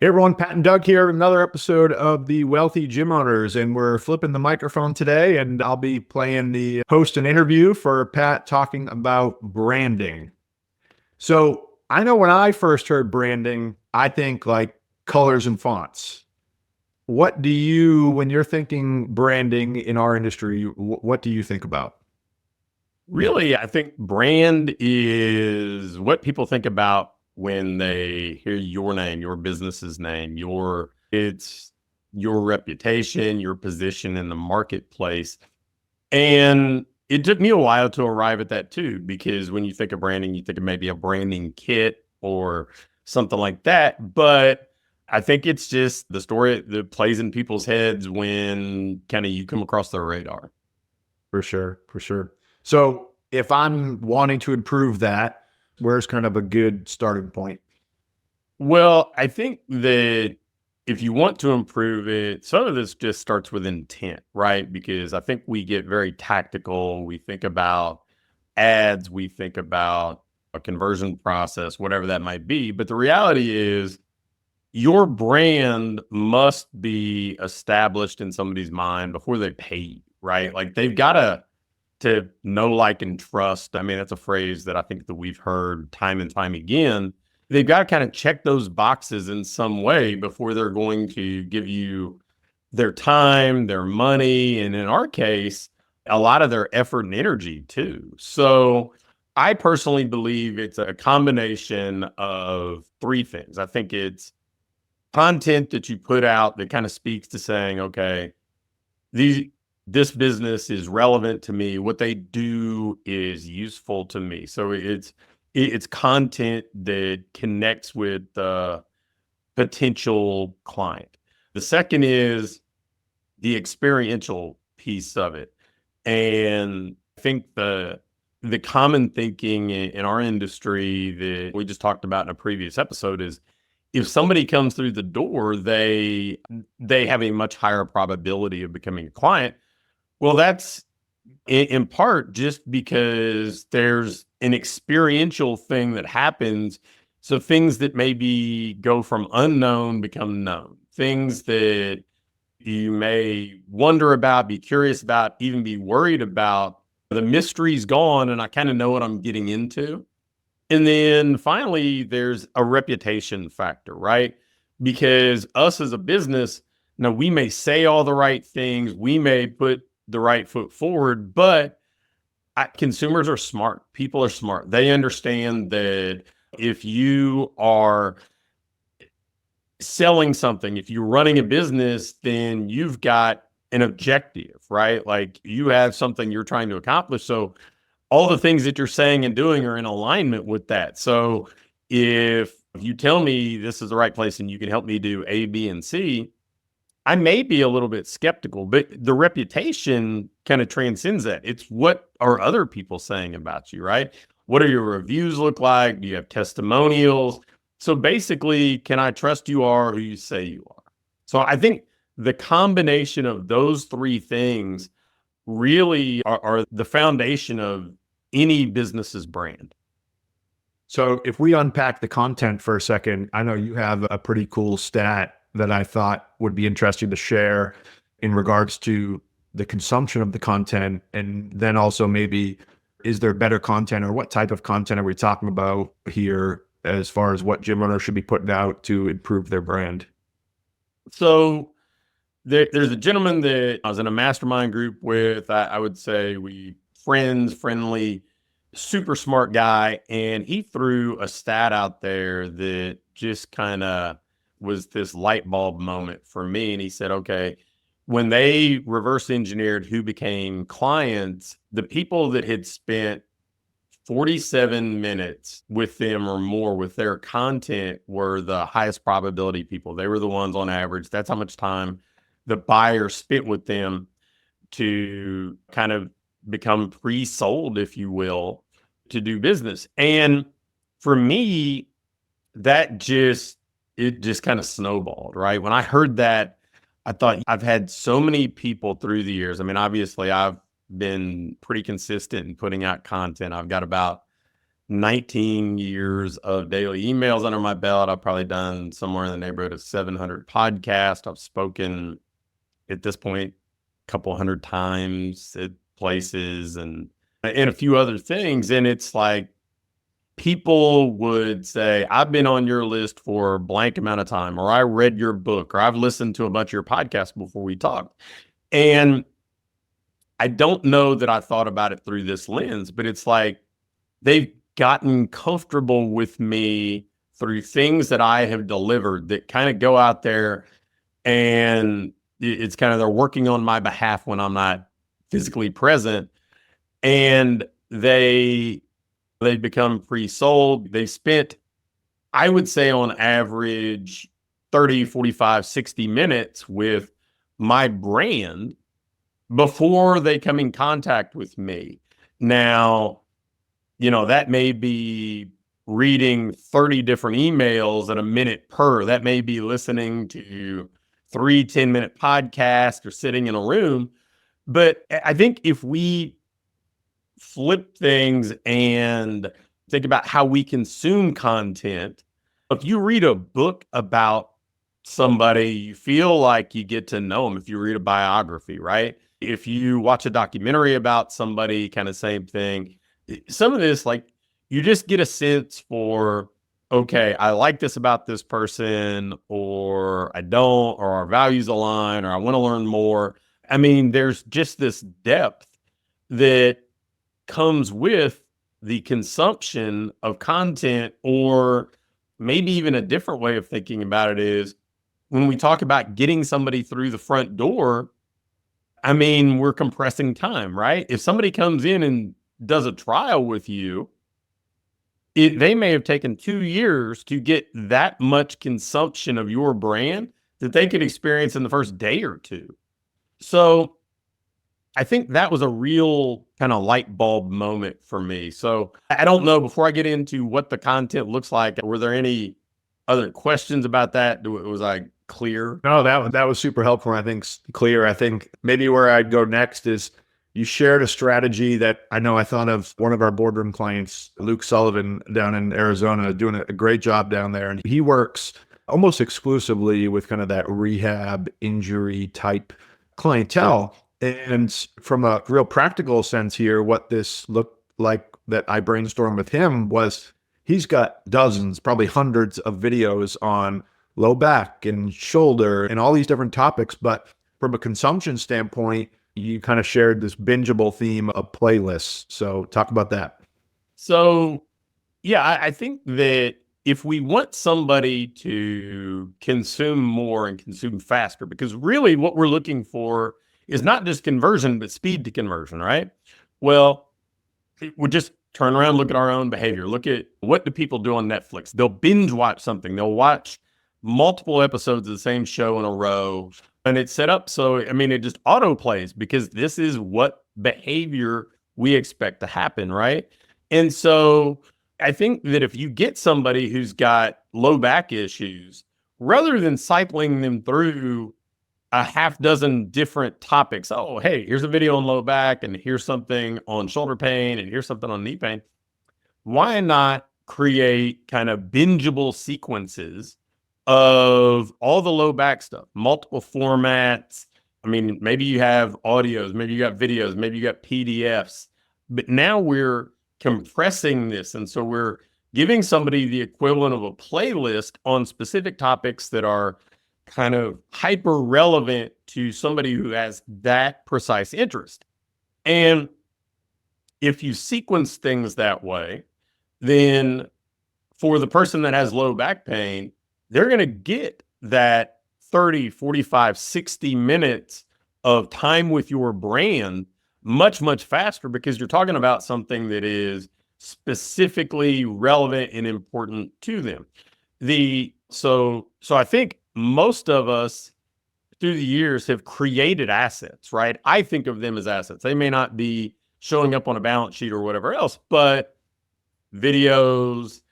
Hey everyone, Pat and Doug here, another episode of the Wealthy Gym Owners, and we're flipping the microphone today, and I'll be playing the host and interview for Pat talking about branding. So I know when I first heard branding, I think like colors and fonts. What do you, when you're thinking branding in our industry, what do you think about? Really, I think brand is what people think about when they hear your name, your business's name, it's your reputation, your position in the marketplace. And it took me a while to arrive at that too, because when you think of branding, you think of maybe a branding kit or something like that. But I think it's just the story that plays in people's heads when kind of you come across their radar. For sure, for sure. So if I'm wanting to improve that, where's kind of a good starting point? Well, I think that if you want to improve it, some of this just starts with intent, right? Because I think we get very tactical. We think about ads, we think about a conversion process, whatever that might be. But the reality is, your brand must be established in somebody's mind before they pay you, right? Like they've got to know, like, and trust. I mean, that's a phrase that I think that we've heard time and time again. They've got to kind of check those boxes in some way before they're going to give you their time, their money, and in our case, a lot of their effort and energy too. So I personally believe it's a combination of three things. I think it's content that you put out that kind of speaks to saying, okay, this business is relevant to me. What they do is useful to me. So it's content that connects with the potential client. The second is the experiential piece of it. And I think the common thinking in our industry that we just talked about in a previous episode is if somebody comes through the door, they have a much higher probability of becoming a client. Well, that's in part just because there's an experiential thing that happens. So things that maybe go from unknown become known. Things that you may wonder about, be curious about, even be worried about. The mystery's gone, and I kind of know what I'm getting into. And then finally, there's a reputation factor, right? Because us as a business, now we may say all the right things, we may put the right foot forward, but consumers are smart. People are smart. They understand that if you are selling something, if you're running a business, then you've got an objective, right? Like you have something you're trying to accomplish. So all the things that you're saying and doing are in alignment with that. So if you tell me this is the right place and you can help me do A, B, and C, I may be a little bit skeptical, but the reputation kind of transcends that. It's what are other people saying about you, right? What do your reviews look like? Do you have testimonials? So basically, can I trust you are who you say you are? So I think the combination of those three things really are the foundation of any business's brand. So if we unpack the content for a second, I know you have a pretty cool stat that I thought would be interesting to share in regards to the consumption of the content. And then also maybe, is there better content or what type of content are we talking about here as far as what gym owners should be putting out to improve their brand? So there's a gentleman that I was in a mastermind group with. I would say friendly, super smart guy. And he threw a stat out there that just kind of was this light bulb moment for me. And he said, okay, when they reverse engineered who became clients, the people that had spent 47 minutes with them or more with their content were the highest probability people. They were the ones on average. That's how much time the buyer spent with them to kind of become pre-sold, if you will, to do business. And for me, it just kind of snowballed, right? When I heard that, I thought I've had so many people through the years. I mean, obviously I've been pretty consistent in putting out content. I've got about 19 years of daily emails under my belt. I've probably done somewhere in the neighborhood of 700 podcasts. I've spoken at this point a couple hundred times at places and a few other things. And it's like people would say, I've been on your list for a blank amount of time, or I read your book, or I've listened to a bunch of your podcasts before we talked. And I don't know that I thought about it through this lens, but it's like they've gotten comfortable with me through things that I have delivered that kind of go out there, and it's kind of they're working on my behalf when I'm not physically present. And they become pre-sold. They spent, I would say on average, 30, 45, 60 minutes with my brand before they come in contact with me. Now, that may be reading 30 different emails at a minute per. That may be listening to 3 10-minute podcasts or sitting in a room. But I think if we flip things and think about how we consume content, if you read a book about somebody, you feel like you get to know them. If you read a biography, right? If you watch a documentary about somebody, kind of same thing. Some of this, like, you just get a sense for, okay, I like this about this person, or I don't, or our values align, or I want to learn more. I mean, there's just this depth that comes with the consumption of content. Or maybe even a different way of thinking about it is when we talk about getting somebody through the front door, I mean, we're compressing time, right? If somebody comes in and does a trial with you, they may have taken 2 years to get that much consumption of your brand that they could experience in the first day or two. So I think that was a real kind of light bulb moment for me. So I don't know, before I get into what the content looks like, were there any other questions about that? Was I clear? No, that was super helpful. I think clear. I think maybe where I'd go next is you shared a strategy that I know I thought of one of our boardroom clients, Luke Sullivan down in Arizona, doing a great job down there. And he works almost exclusively with kind of that rehab injury type clientele. And from a real practical sense here, what this looked like that I brainstormed with him was he's got dozens, probably hundreds of videos on low back and shoulder and all these different topics. But from a consumption standpoint, you kind of shared this bingeable theme of playlists. So talk about that. So, yeah, I think that if we want somebody to consume more and consume faster, because really what we're looking for is not just conversion, but speed to conversion, right? Well, we just turn around, look at our own behavior. Look at what do people do on Netflix? They'll binge watch something. They'll watch multiple episodes of the same show in a row. And it's set up so, I mean, it just auto plays because this is what behavior we expect to happen, right? And so I think that if you get somebody who's got low back issues, rather than cycling them through a half dozen different topics, oh, hey, here's a video on low back, and here's something on shoulder pain, and here's something on knee pain, why not create kind of bingeable sequences of all the low back stuff, multiple formats? I mean, maybe you have audios, maybe you got videos, maybe you got PDFs, but now we're compressing this. And so we're giving somebody the equivalent of a playlist on specific topics that are kind of hyper relevant to somebody who has that precise interest. And if you sequence things that way, then for the person that has low back pain, they're going to get that 30, 45, 60 minutes of time with your brand much, much faster, because you're talking about something that is specifically relevant and important to them. So I think most of us through the years have created assets, right? I think of them as assets. They may not be showing up on a balance sheet or whatever else, but videos,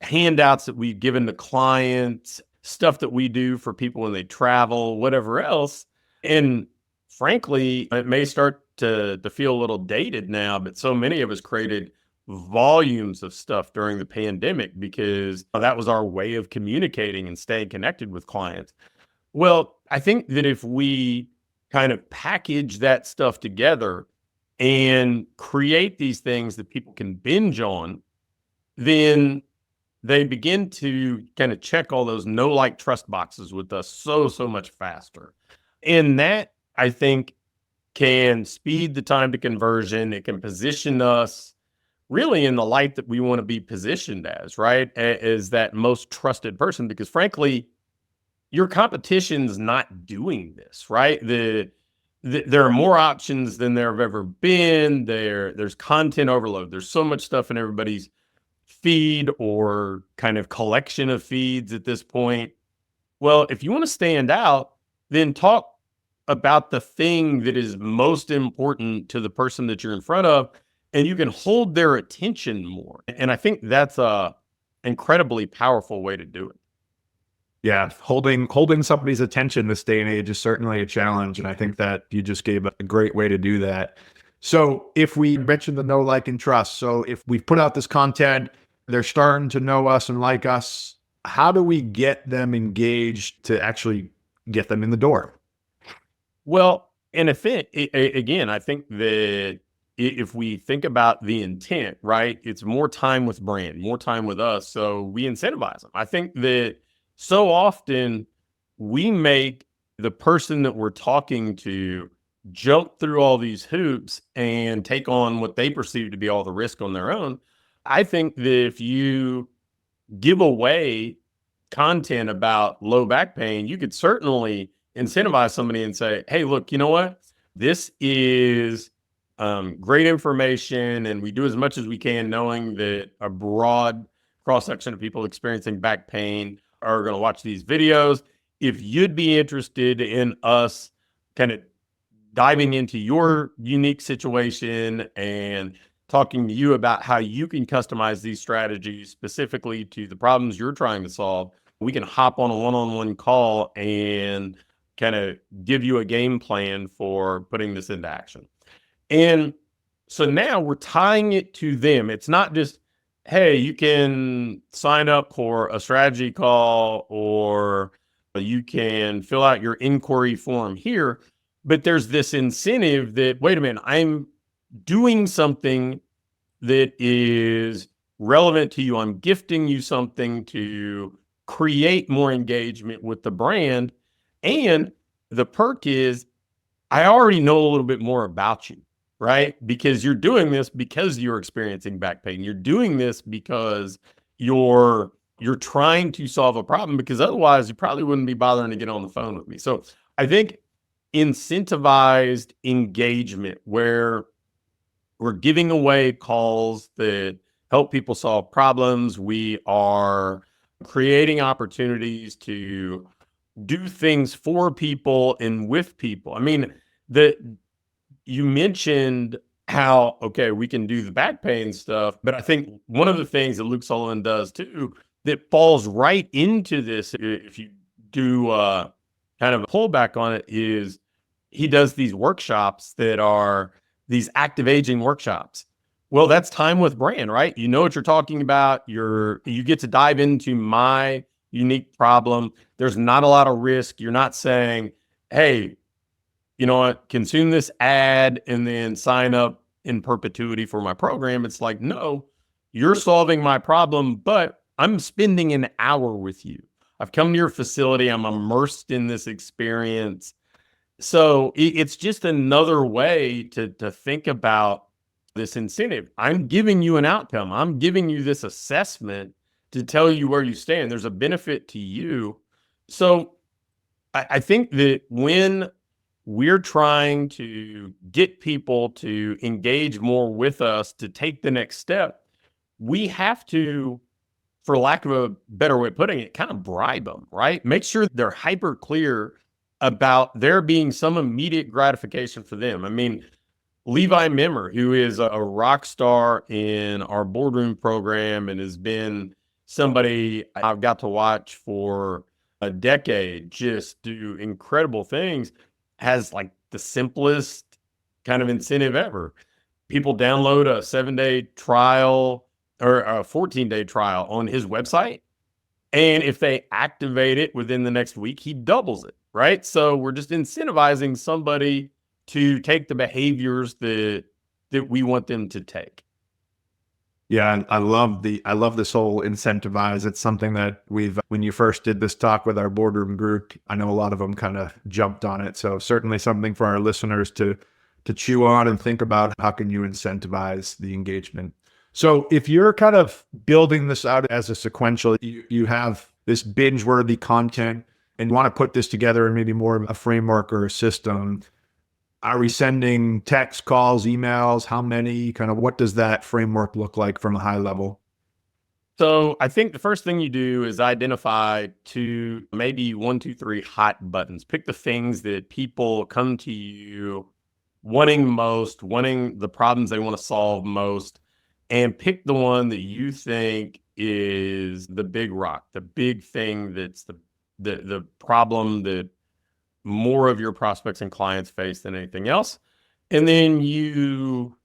handouts that we've given to clients, stuff that we do for people when they travel, whatever else. And frankly, it may start to feel a little dated now, but so many of us created volumes of stuff during the pandemic because that was our way of communicating and staying connected with clients. Well, I think that if we kind of package that stuff together and create these things that people can binge on, then they begin to kind of check all those know, like, trust boxes with us so much faster. And that, I think, can speed the time to conversion. It can position us really in the light that we want to be positioned as, right? As that most trusted person, because frankly, your competition's not doing this, right? There are more options than there have ever been. There's content overload. There's so much stuff in everybody's feed or kind of collection of feeds at this point. Well, if you want to stand out, then talk about the thing that is most important to the person that you're in front of, and you can hold their attention more. And I think that's a incredibly powerful way to do it. Yeah, holding somebody's attention this day and age is certainly a challenge, and I think that you just gave a great way to do that. So if we mention the know, like, and trust, so if we put out this content, they're starting to know us and like us, how do we get them engaged to actually get them in the door? Well, and again, I think that if we think about the intent, right, it's more time with brand, more time with us. So we incentivize them. I think that so often we make the person that we're talking to jump through all these hoops and take on what they perceive to be all the risk on their own. I think that if you give away content about low back pain, you could certainly incentivize somebody and say, hey, look, you know what? This is great information, and we do as much as we can knowing that a broad cross-section of people experiencing back pain are going to watch these videos. If you'd be interested in us kind of diving into your unique situation and talking to you about how you can customize these strategies specifically to the problems you're trying to solve, we can hop on a one-on-one call and kind of give you a game plan for putting this into action. And so now we're tying it to them. It's not just, hey, you can sign up for a strategy call or you can fill out your inquiry form here, but there's this incentive that, wait a minute, I'm doing something that is relevant to you. I'm gifting you something to create more engagement with the brand. And the perk is I already know a little bit more about you, right? Because you're doing this because you're experiencing back pain. You're doing this because you're trying to solve a problem, because otherwise you probably wouldn't be bothering to get on the phone with me. So I think incentivized engagement, where we're giving away calls that help people solve problems. We are creating opportunities to do things for people and with people. I mean, you mentioned how, okay, we can do the back pain stuff, but I think one of the things that Luke Sullivan does too, that falls right into this, if you do kind of a pullback on it, is he does these workshops that are these active aging workshops. Well, that's time with brand, right? You know what you're talking about. You get to dive into my unique problem. There's not a lot of risk. You're not saying, hey, you know what, consume this ad and then sign up in perpetuity for my program. It's like, no, you're solving my problem, but I'm spending an hour with you. I've come to your facility. I'm immersed in this experience. So it's just another way to think about this incentive. I'm giving you an outcome. I'm giving you this assessment to tell you where you stand. There's a benefit to you. So I think that when we're trying to get people to engage more with us, to take the next step, we have to, for lack of a better way of putting it, kind of bribe them, right? Make sure they're hyper clear about there being some immediate gratification for them. I mean, Levi Mimmer, who is a rock star in our boardroom program and has been somebody I've got to watch for a decade just do incredible things, has like the simplest kind of incentive ever. people download a 7-day trial or a 14-day trial on his website. And if they activate it within the next week, he doubles it, right? So we're just incentivizing somebody to take the behaviors that we want them to take. Yeah, and I love this whole incentivize. It's something that when you first did this talk with our boardroom group, I know a lot of them kind of jumped on it. So certainly something for our listeners to chew on and think about. How can you incentivize the engagement? So if you're kind of building this out as a sequential, you have this binge-worthy content and you want to put this together in maybe more of a framework or a system. Are we sending text, calls, emails? How many? Kind of what does that framework look like from a high level? So I think the first thing you do is identify two, maybe 1, 2, 3 hot buttons. Pick the things that people come to you wanting most, wanting the problems they want to solve most, and pick the one that you think is the big rock, the big thing that's the problem that more of your prospects and clients face than anything else. And then you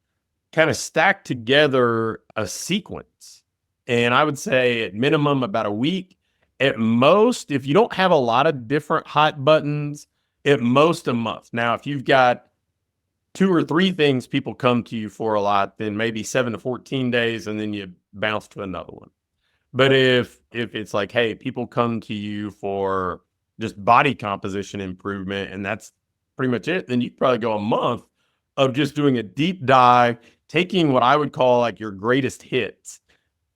kind of stack together a sequence. And I would say at minimum about a week. At most, if you don't have a lot of different hot buttons, at most a month. Now, if you've got 2 or 3 things people come to you for a lot, then maybe 7 to 14 days, and then you bounce to another one. But if it's like, hey, people come to you for just body composition improvement, and that's pretty much it, then you probably go a month of just doing a deep dive, taking what I would call like your greatest hits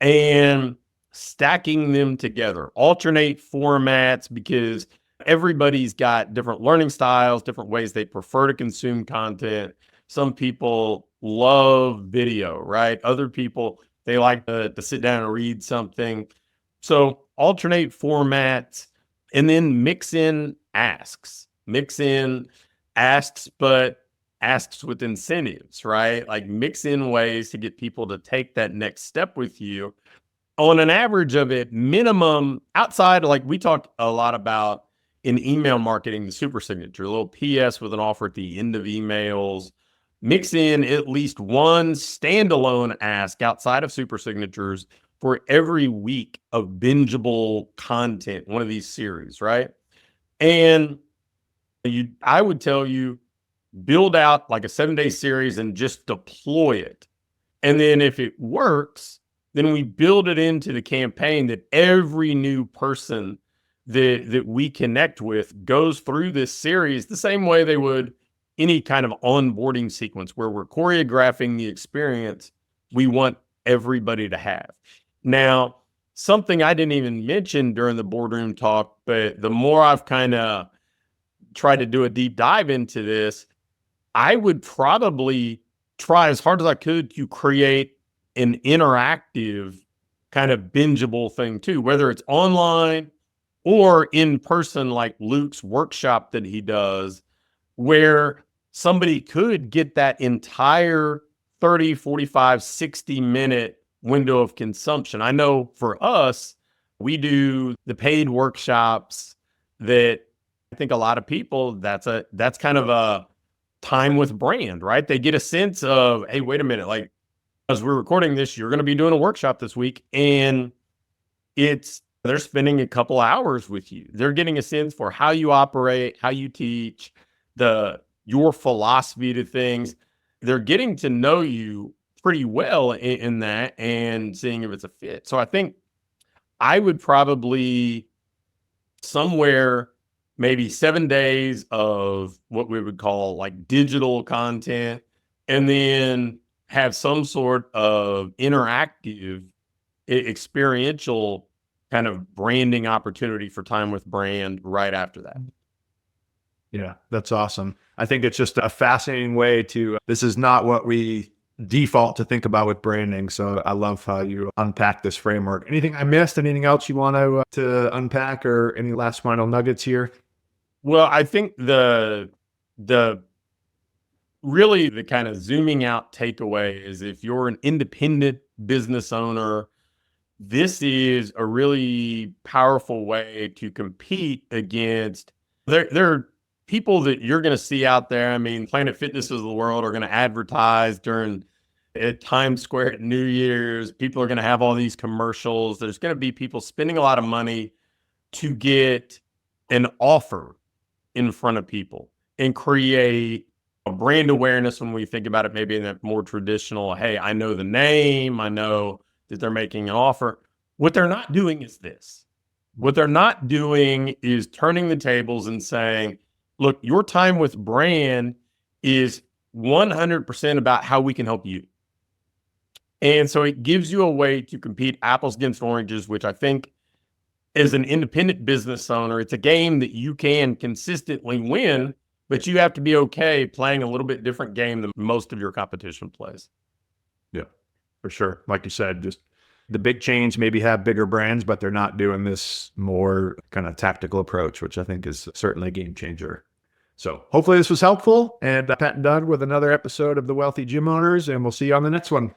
and stacking them together. Alternate formats, because everybody's got different learning styles, different ways they prefer to consume content. Some people love video, right? Other people, they like to sit down and read something. So alternate formats, and then mix in asks. Mix in asks, but asks with incentives, right? Like mix in ways to get people to take that next step with you. On an average of it, minimum outside, like we talk a lot about in email marketing, the super signature, a little PS with an offer at the end of emails. Mix in at least one standalone ask outside of super signatures for every week of bingeable content, one of these series, right? And I would tell you, build out like a 7-day series and just deploy it. And then if it works, then we build it into the campaign that every new person that we connect with goes through this series the same way they would any kind of onboarding sequence where we're choreographing the experience we want everybody to have. Now, something I didn't even mention during the boardroom talk, but the more I've kind of tried to do a deep dive into this, I would probably try as hard as I could to create an interactive kind of bingeable thing too, whether it's online or in person, like Luke's workshop that he does, where somebody could get that entire 30, 45, 60-minute window of consumption. I know for us, we do the paid workshops that I think a lot of people, that's kind of a time with brand, right? They get a sense of, hey, wait a minute, like as we're recording this, you're going to be doing a workshop this week, and they're spending a couple hours with you. They're getting a sense for how you operate, how you teach, your philosophy to things. They're getting to know you pretty well in that and seeing if it's a fit. So I think I would probably somewhere maybe 7 days of what we would call like digital content, and then have some sort of interactive, experiential kind of branding opportunity for time with brand right after that. Yeah, that's awesome. I think it's just a fascinating way this is not what we default to think about with branding. So I love how you unpack this framework. Anything I missed? Anything else you want to unpack, or any last final nuggets here? Well, I think the really the kind of zooming out takeaway is if you're an independent business owner, this is a really powerful way to compete against there are people that you're going to see out there. I mean, Planet Fitnesses of the world are going to advertise during at Times Square at New Year's. People are going to have all these commercials. There's going to be people spending a lot of money to get an offer in front of people and create a brand awareness when we think about it, maybe in that more traditional, hey, I know the name, I know that they're making an offer. What they're not doing is this. What they're not doing is turning the tables and saying, look, your time with brand is 100% about how we can help you. And so it gives you a way to compete apples against oranges, which I think as an independent business owner, it's a game that you can consistently win, but you have to be okay playing a little bit different game than most of your competition plays. Yeah, for sure. Like you said, just the big chains maybe have bigger brands, but they're not doing this more kind of tactical approach, which I think is certainly a game changer. So hopefully this was helpful, and Pat and Doug with another episode of The Wealthy Gym Owners, and we'll see you on the next one.